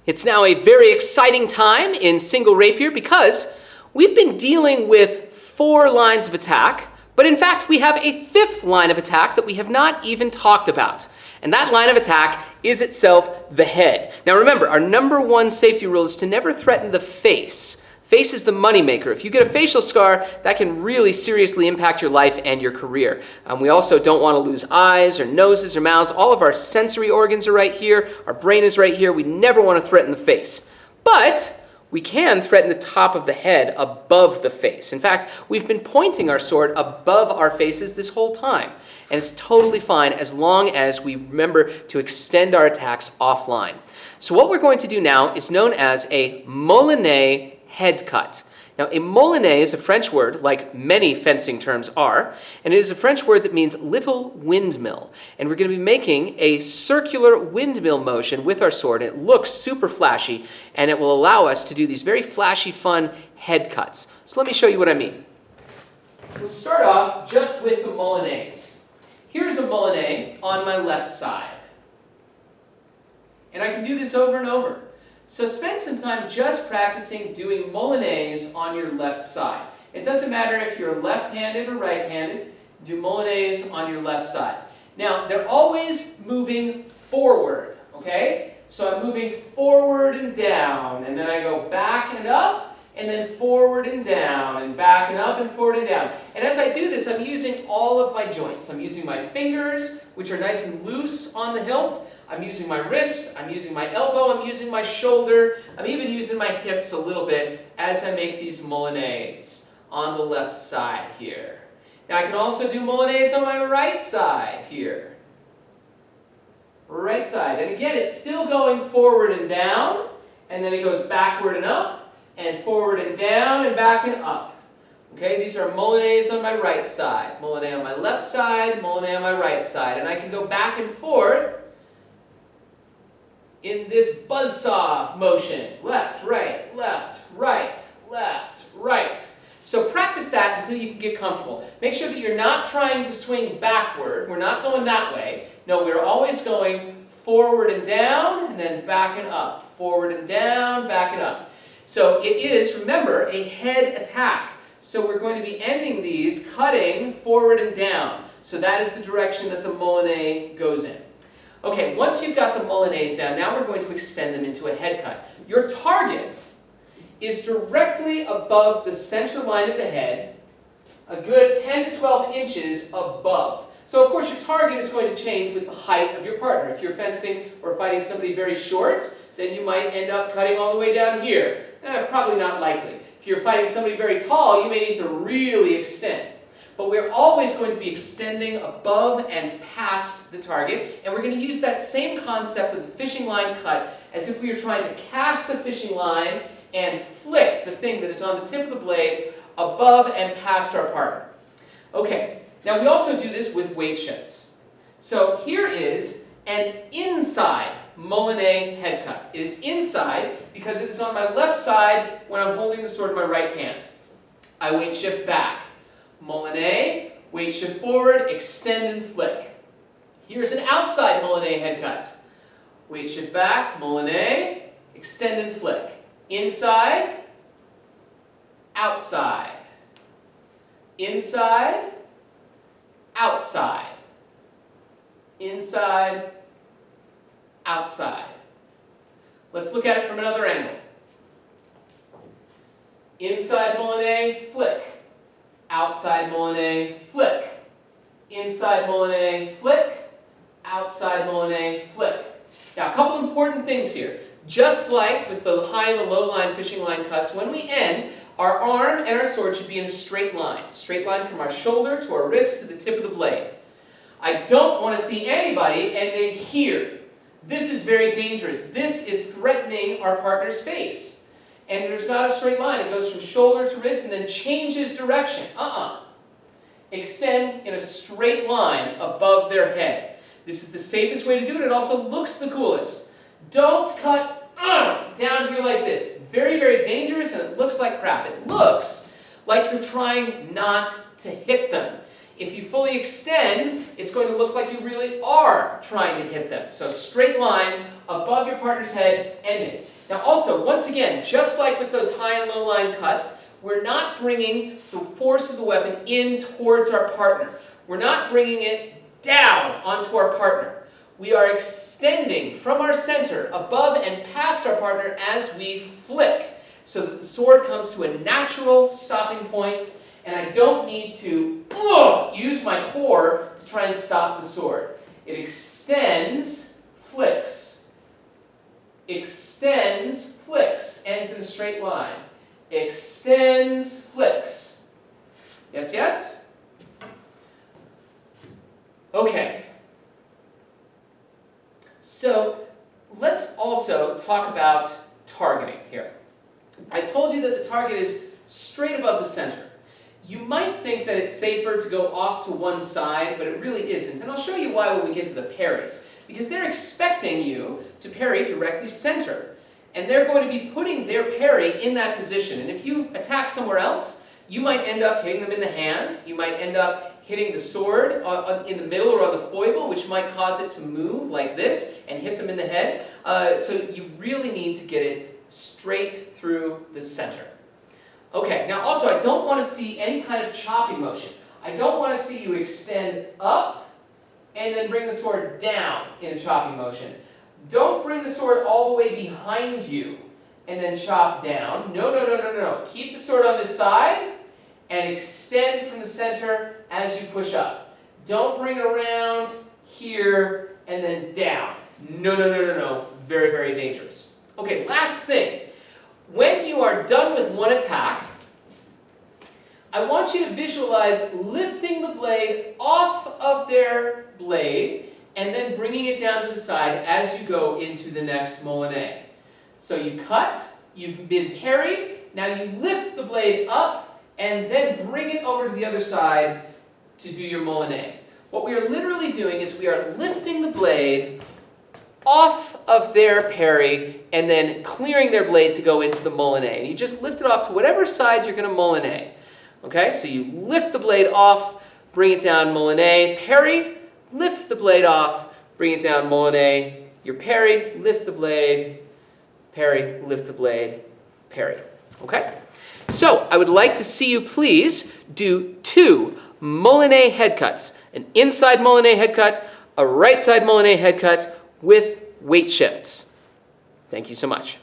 It's now a very exciting time in single rapier because we've been dealing with 4 lines of attack, but in fact we have a 5th line of attack that we have not even talked about. And that line of attack is itself the head. Now remember, our number 1 safety rule is to never threaten the face. Face is the moneymaker. If you get a facial scar, that can really seriously impact your life and your career. We also don't want to lose eyes or noses or mouths. All of our sensory organs are right here. Our brain is right here. We never want to threaten the face. But we can threaten the top of the head above the face. In fact, we've been pointing our sword above our faces this whole time. And it's totally fine as long as we remember to extend our attacks offline. So what we're going to do now is known as a Moulinet head cut. Now, a Moulinet is a French word, like many fencing terms are, and it is a French word that means little windmill. And we're going to be making a circular windmill motion with our sword. It looks super flashy, and it will allow us to do these very flashy, fun head cuts. So let me show you what I mean. We'll start off just with the Moulinets. Here's a Moulinet on my left side. And I can do this over and over. So spend some time just practicing doing Moulinets on your left side. It doesn't matter if you're left-handed or right-handed, do Moulinets on your left side. Now, they're always moving forward, okay? So I'm moving forward and down, and then I go back and up, and then forward and down, and back and up, and forward and down. And as I do this, I'm using all of my joints. I'm using my fingers, which are nice and loose on the hilt. I'm using my wrist, I'm using my elbow, I'm using my shoulder, I'm even using my hips a little bit as I make these Moulinets on the left side here. Now I can also do Moulinets on my right side here. Right side. And again, it's still going forward and down, and then it goes backward and up, and forward and down, and back and up. Okay, these are Moulinets on my right side. Moulinet on my left side, Moulinet on my right side. And I can go back and forth in this buzzsaw motion. Left, right, left, right, left, right. So practice that until you can get comfortable. Make sure that you're not trying to swing backward. We're not going that way. No, we're always going forward and down, and then back and up. Forward and down, back and up. So it is, remember, a head attack. So we're going to be ending these cutting forward and down. So that is the direction that the Moulinet goes in. Okay, once you've got the Moulinets down, now we're going to extend them into a head cut. Your target is directly above the center line of the head, a good 10 to 12 inches above. So of course your target is going to change with the height of your partner. If you're fencing or fighting somebody very short, then you might end up cutting all the way down here. Probably not likely. If you're fighting somebody very tall, you may need to really extend. But we're always going to be extending above and past the target, and we're going to use that same concept of the fishing line cut as if we were trying to cast a fishing line and flick the thing that is on the tip of the blade above and past our partner. Okay, now we also do this with weight shifts. So here is an inside Moulinet head cut. It is inside because it is on my left side when I'm holding the sword in my right hand. I weight shift back. Moulinet, weight shift forward, extend and flick. Here's an outside Moulinet head cut. Weight shift back, Moulinet, extend and flick. Inside, outside. Inside, outside. Inside, outside. Let's look at it from another angle. Inside Moulinet, flick. Outside Moulinet, flick. Inside Moulinet, flick. Outside Moulinet, flick. Now, a couple important things here. Just like with the high and the low line fishing line cuts, when we end, our arm and our sword should be in a straight line. Straight line from our shoulder to our wrist to the tip of the blade. I don't want to see anybody ending here. This is very dangerous. This is threatening our partner's face. And there's not a straight line. It goes from shoulder to wrist and then changes direction. Extend in a straight line above their head. This is the safest way to do it. It also looks the coolest. Don't cut down here like this. Very, very dangerous, and it looks like crap. It looks like you're trying not to hit them. If you fully extend, it's going to look like you really are trying to hit them. So straight line above your partner's head, ending. Now also, once again, just like with those high and low line cuts, we're not bringing the force of the weapon in towards our partner. We're not bringing it down onto our partner. We are extending from our center above and past our partner as we flick, so that the sword comes to a natural stopping point, and I don't need to use my core to try and stop the sword. It extends, flicks. Extends, flicks, ends in a straight line. Extends, flicks. Yes, yes? Okay. So let's also talk about targeting here. I told you that the target is straight above the center. You might think that it's safer to go off to one side, but it really isn't. And I'll show you why when we get to the parries. Because they're expecting you to parry directly center. And they're going to be putting their parry in that position. And if you attack somewhere else, you might end up hitting them in the hand. You might end up hitting the sword in the middle or on the foible, which might cause it to move like this and hit them in the head. So you really need to get it straight through the center. Okay, now also I don't want to see any kind of chopping motion. I don't want to see you extend up and then bring the sword down in a chopping motion. Don't bring the sword all the way behind you and then chop down. No, no, no, no, no. Keep the sword on this side and extend from the center as you push up. Don't bring it around here and then down. No, no, no, no, no. Very, very dangerous. Okay, last thing. When you are done with one attack, I want you to visualize lifting the blade off of their blade and then bringing it down to the side as you go into the next Moulinet. So you cut, you've been parried, now you lift the blade up and then bring it over to the other side to do your Moulinet. What we are literally doing is we are lifting the blade off of their parry and then clearing their blade to go into the Moulinet. And you just lift it off to whatever side you're going to Moulinet. Okay, so you lift the blade off, bring it down, Moulinet, parry, lift the blade off, bring it down, Moulinet, you're parried, lift the blade, parry, lift the blade, parry. Okay? So I would like to see you please do 2 Moulinet head cuts. An inside Moulinet head cut, a right side Moulinet head cut with weight shifts. Thank you so much.